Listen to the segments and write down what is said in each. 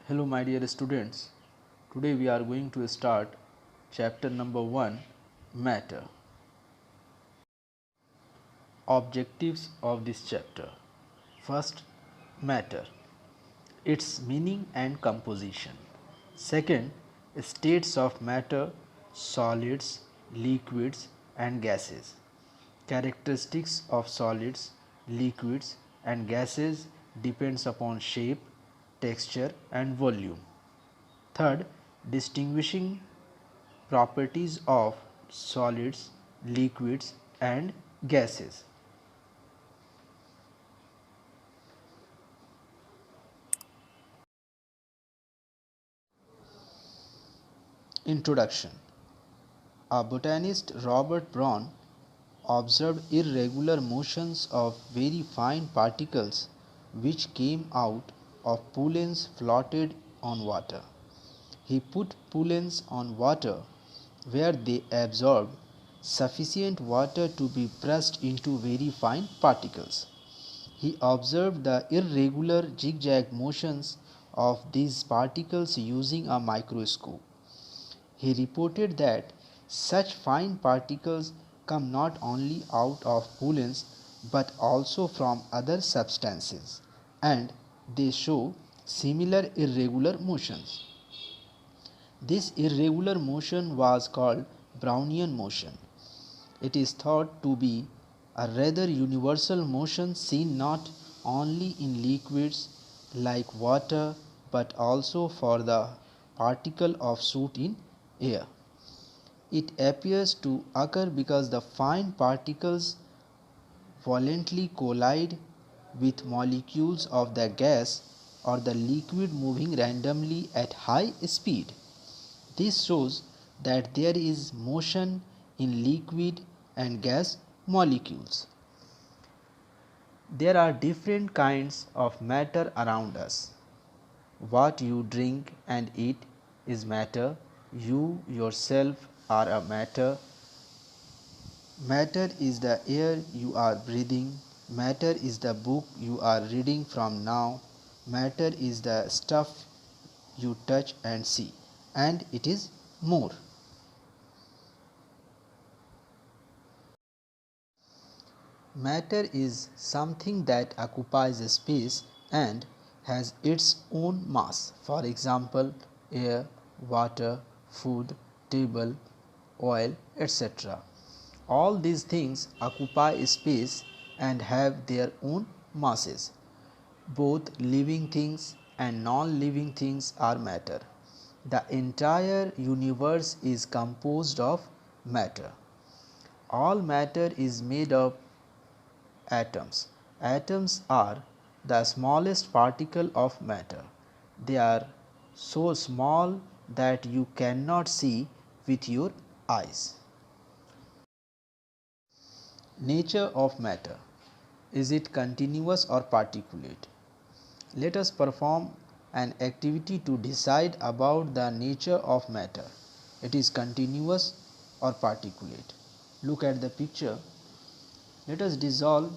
Hello my dear students, today we are going to start chapter number 1, Matter. Objectives of this chapter. First, matter, its meaning and composition. Second, states of matter, solids, liquids and gases. Characteristics of solids, liquids and gases depends upon shape, texture and volume. Third, distinguishing properties of solids, liquids and gases. Introduction. A botanist, Robert Brown, observed irregular motions of very fine particles which came out of pollens floated on water. He put pollens on water where they absorbed sufficient water to be pressed into very fine particles. He observed the irregular zigzag motions of these particles using a microscope. He reported that such fine particles come not only out of pollens but also from other substances, and they show similar irregular motions. This irregular motion was called Brownian motion. It is thought to be a rather universal motion seen not only in liquids like water but also for the particle of soot in air. It appears to occur because the fine particles violently collide with molecules of the gas or the liquid moving randomly at high speed. This shows that there is motion in liquid and gas molecules. There are different kinds of matter around us. What you drink and eat is matter. You yourself are a matter. Matter is the air you are breathing. Matter is the book you are reading from now. Matter is the stuff you touch and see. And it is more. Matter is something that occupies space and has its own mass. For example, air, water, food, table, oil, etc. All these things occupy space and have their own masses. Both living things and non-living things are matter. The entire universe is composed of matter. All matter is made of atoms. Atoms are the smallest particle of matter. They are so small that you cannot see with your eyes. Nature of matter. Is it continuous or particulate? Let us perform an activity to decide about the nature of matter. It is continuous or particulate. Look at the picture. Let us dissolve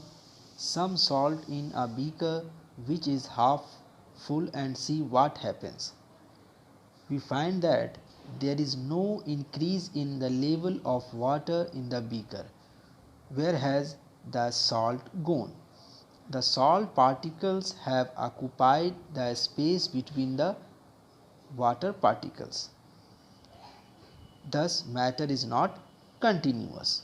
some salt in a beaker which is half full and see what happens. We find that there is no increase in the level of water in the beaker. Where has the salt gone? The salt particles have occupied the space between the water particles. Thus, matter is not continuous.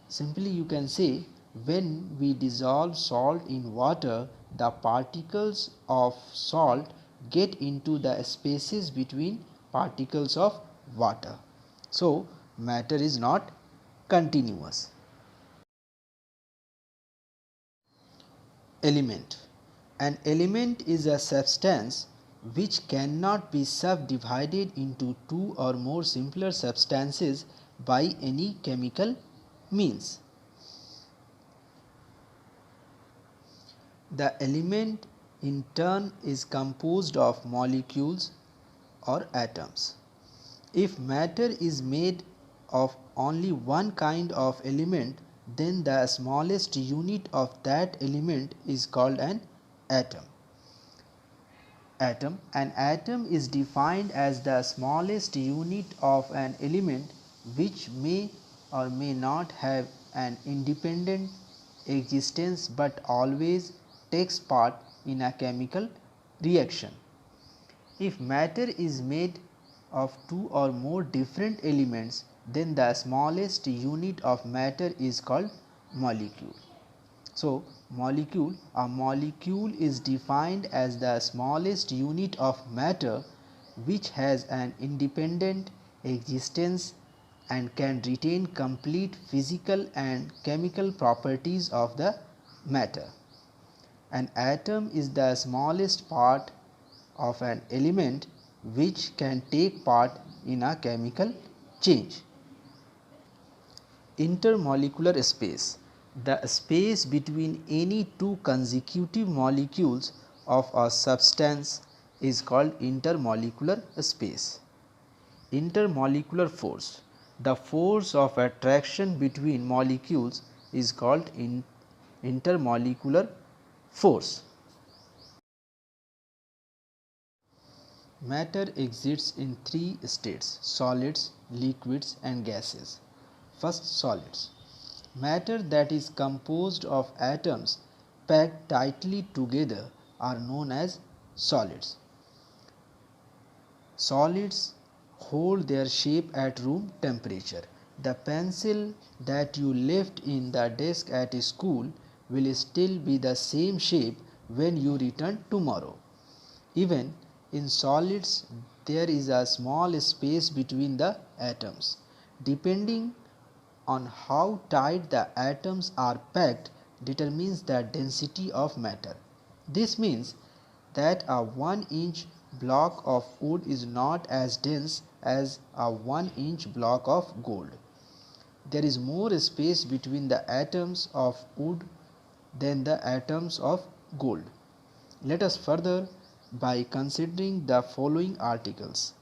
Simply you can say, when we dissolve salt in water, the particles of salt get into the spaces between particles of water. So, matter is not continuous. Element. An element is a substance which cannot be subdivided into two or more simpler substances by any chemical means. The element in turn is composed of molecules or atoms. If matter is made of only one kind of element, then the smallest unit of that element is called an atom. Atom. An atom is defined as the smallest unit of an element which may or may not have an independent existence but always takes part in a chemical reaction. If matter is made of two or more different elements, then the smallest unit of matter is called molecule. So, a molecule is defined as the smallest unit of matter which has an independent existence and can retain complete physical and chemical properties of the matter. An atom is the smallest part of an element which can take part in a chemical change. Intermolecular space, the space between any two consecutive molecules of a substance is called intermolecular space. Intermolecular force, the force of attraction between molecules is called intermolecular force. Matter exists in three states: solids, liquids and gases. First, solids. Matter that is composed of atoms packed tightly together are known as solids. Solids hold their shape at room temperature. The pencil that you left in the desk at school will still be the same shape when you return tomorrow. Even in solids, there is a small space between the atoms. Depending on how tight the atoms are packed determines the density of matter. This means that a 1-inch block of wood is not as dense as a 1-inch block of gold. There is more space between the atoms of wood than the atoms of gold. Let us further by considering the following articles: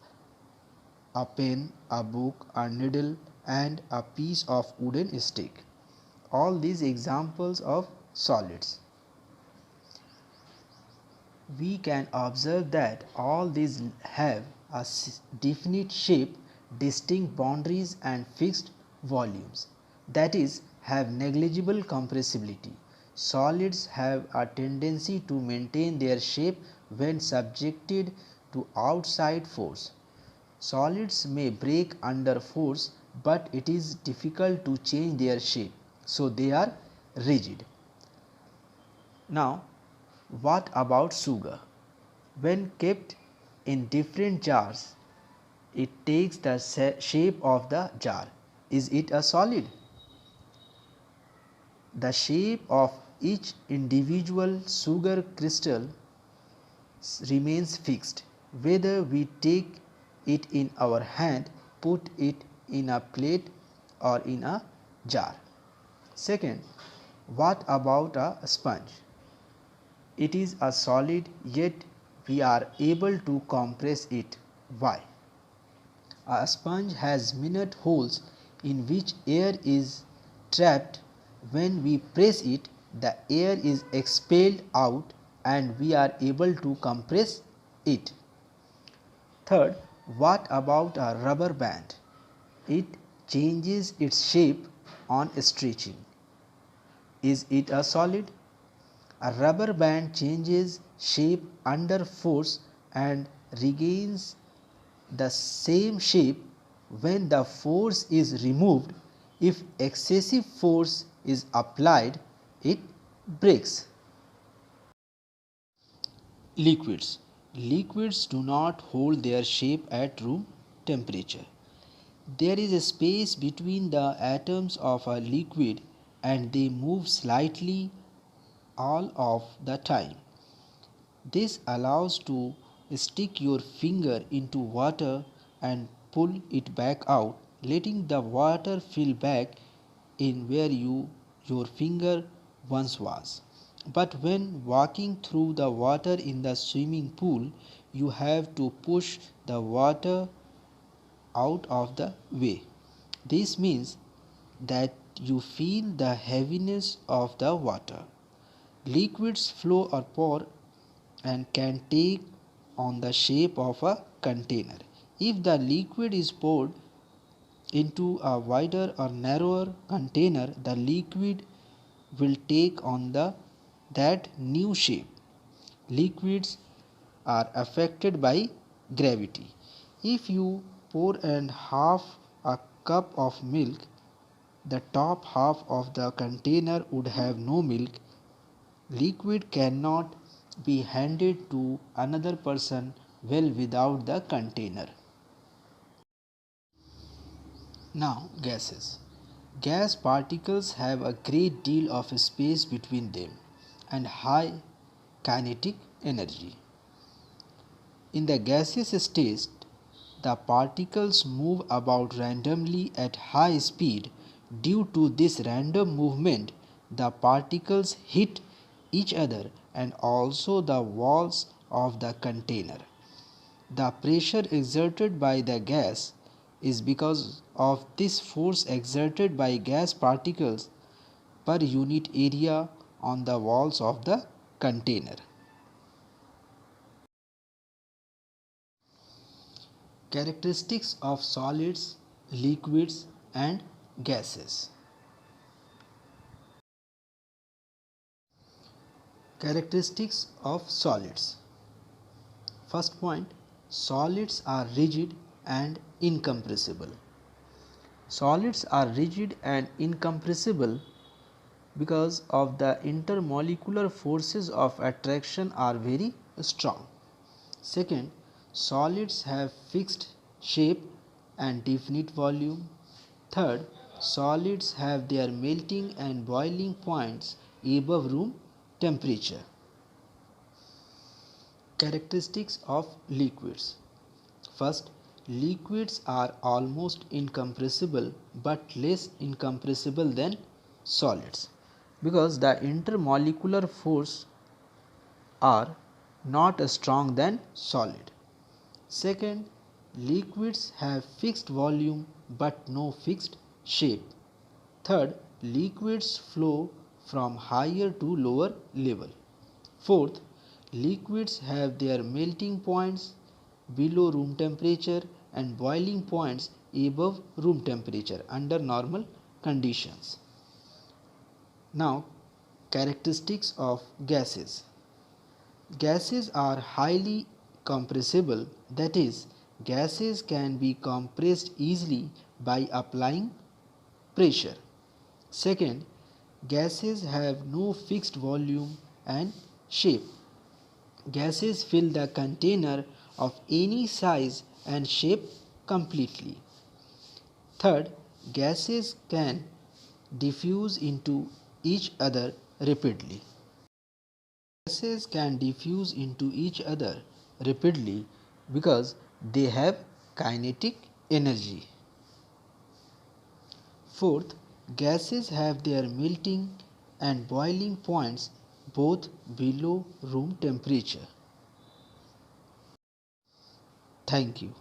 a pen, a book, a needle and a piece of wooden stick. All these examples of solids. We can observe that all these have a definite shape, distinct boundaries and fixed volumes, that is, have negligible compressibility. Solids have a tendency to maintain their shape when subjected to outside force. Solids may break under force, but it is difficult to change their shape, so they are rigid. Now, what about sugar? When kept in different jars, it takes the shape of the jar. Is it a solid? The shape of each individual sugar crystal remains fixed, whether we take it in our hand, put it in a plate or in a jar. Second, what about a sponge? It is a solid, yet we are able to compress it. Why? A sponge has minute holes in which air is trapped. When we press it, the air is expelled out and we are able to compress it. Third, what about a rubber band? It changes its shape on stretching. Is it a solid? A rubber band changes shape under force and regains the same shape when the force is removed. If excessive force is applied, it breaks. Liquids. Liquids do not hold their shape at room temperature. There is a space between the atoms of a liquid and they move slightly all of the time. This allows to stick your finger into water and pull it back out, letting the water fill back in where your finger once was. But when walking through the water in the swimming pool, you have to push the water out of the way. This means that you feel the heaviness of the water. Liquids flow or pour and can take on the shape of a container. If the liquid is poured into a wider or narrower container, the liquid will take on that new shape. Liquids are affected by gravity. If you pour in half a cup of milk, the top half of the container would have no milk. Liquid cannot be handed to another person well without the container. Now, gases. Gas particles have a great deal of space between them and high kinetic energy. In the gaseous state, the particles move about randomly at high speed. Due to this random movement, the particles hit each other and also the walls of the container. The pressure exerted by the gas is because of this force exerted by gas particles per unit area on the walls of the container. Characteristics of solids, liquids and gases. Characteristics of solids. First point, solids are rigid and incompressible. Solids are rigid and incompressible because of the intermolecular forces of attraction are very strong. Second, solids have fixed shape and definite volume. Third, solids have their melting and boiling points above room temperature. Characteristics of liquids. First, liquids are almost incompressible but less incompressible than solids because the intermolecular force are not strong than solid. Second, liquids have fixed volume but no fixed shape. Third, liquids flow from higher to lower level. Fourth, liquids have their melting points below room temperature and boiling points above room temperature under normal conditions. Now, characteristics of gases. Gases are highly compressible, that is, gases can be compressed easily by applying pressure. Second, gases have no fixed volume and shape. Gases fill the container of any size and shape completely. Third, gases can diffuse into each other rapidly. Gases can diffuse into each other rapidly because they have kinetic energy. Fourth, gases have their melting and boiling points both below room temperature. Thank you.